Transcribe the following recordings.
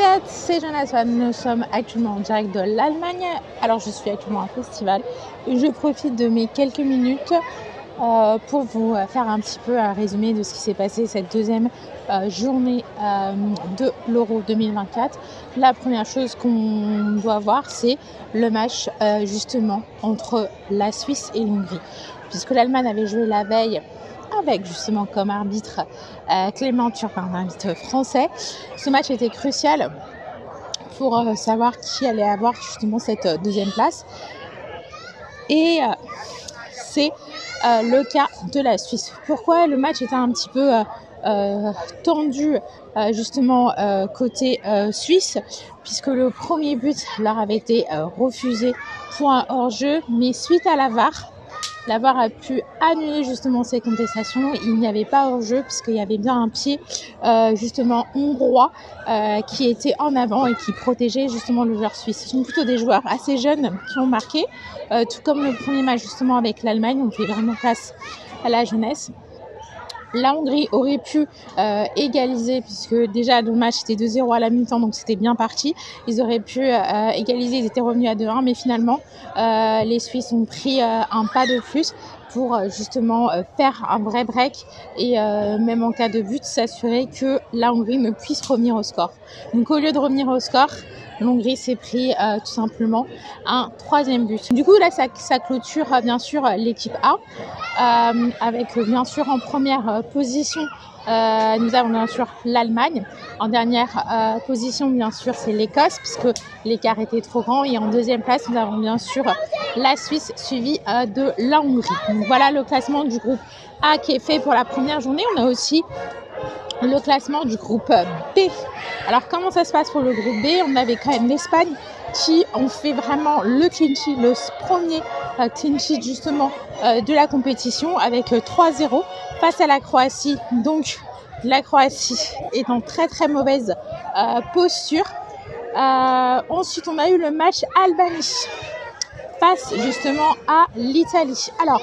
Juliette, c'est Jonathan. Nous sommes actuellement en direct de l'Allemagne. Alors, je suis actuellement à un festival et je profite de mes quelques minutes pour vous faire un petit peu un résumé de ce qui s'est passé cette deuxième journée de l'Euro 2024. La première chose qu'on doit voir, c'est le match justement entre la Suisse et l'Hongrie. Puisque l'Allemagne avait joué la veille avec justement comme arbitre Clément Turpin, un arbitre français. Ce match était crucial pour savoir qui allait avoir justement cette deuxième place. Et c'est le cas de la Suisse. Pourquoi le match était un petit peu tendu justement côté suisse, puisque le premier but leur avait été refusé pour un hors-jeu, mais suite à la VAR a pu annuler justement ces contestations. Il n'y avait pas hors-jeu puisqu'il y avait bien un pied justement hongrois qui était en avant et qui protégeait justement le joueur suisse. Ce sont plutôt des joueurs assez jeunes qui ont marqué, tout comme le premier match justement avec l'Allemagne. On fait vraiment face à la jeunesse. La Hongrie aurait pu égaliser, puisque déjà le match était 2-0 à la mi-temps, donc c'était bien parti. Ils auraient pu égaliser, ils étaient revenus à 2-1, mais finalement les Suisses ont pris un pas de plus pour justement faire un vrai break et même en cas de but, s'assurer que la Hongrie ne puisse revenir au score. Donc au lieu de revenir au score, l'Hongrie s'est pris tout simplement un troisième but. Du coup là ça clôture bien sûr l'équipe A avec bien sûr en première position nous avons bien sûr l'Allemagne. En dernière position bien sûr c'est l'Écosse puisque l'écart était trop grand, et en deuxième place nous avons bien sûr la Suisse suivie de la Hongrie. Donc voilà le classement du groupe A qui est fait pour la première journée. On a aussi le classement du groupe B. Alors comment ça se passe pour le groupe B? On avait quand même l'Espagne qui ont fait vraiment le clean sheet, le premier clean sheet justement de la compétition avec 3-0 face à la Croatie. Donc la Croatie est en très très mauvaise posture. Ensuite on a eu le match Albanie face justement à l'Italie. Alors,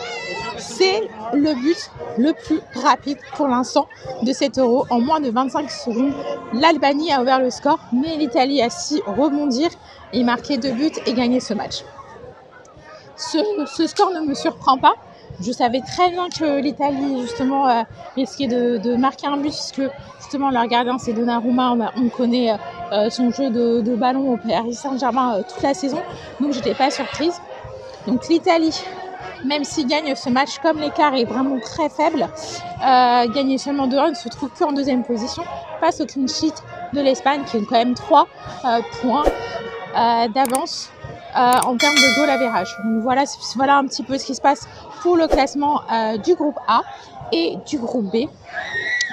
c'est le but le plus rapide pour l'instant de cet Euro. En moins de 25 secondes, l'Albanie a ouvert le score, mais l'Italie a su rebondir et marquer 2 buts et gagner ce match. Ce score ne me surprend pas. Je savais très bien que l'Italie justement risquait de marquer un but, puisque justement leur gardien c'est Donnarumma. On connaît son jeu de ballon au Paris Saint-Germain toute la saison, donc j'étais pas surprise. Donc l'Italie, même s'il gagne ce match, comme l'écart est vraiment très faible, gagner seulement 2-1, ne se trouve plus en deuxième position face au clean sheet de l'Espagne qui ont quand même 3 points d'avance en termes de goal average. Donc voilà un petit peu ce qui se passe pour le classement du groupe A et du groupe B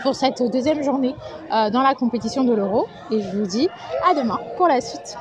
pour cette deuxième journée dans la compétition de l'Euro. Et je vous dis à demain pour la suite.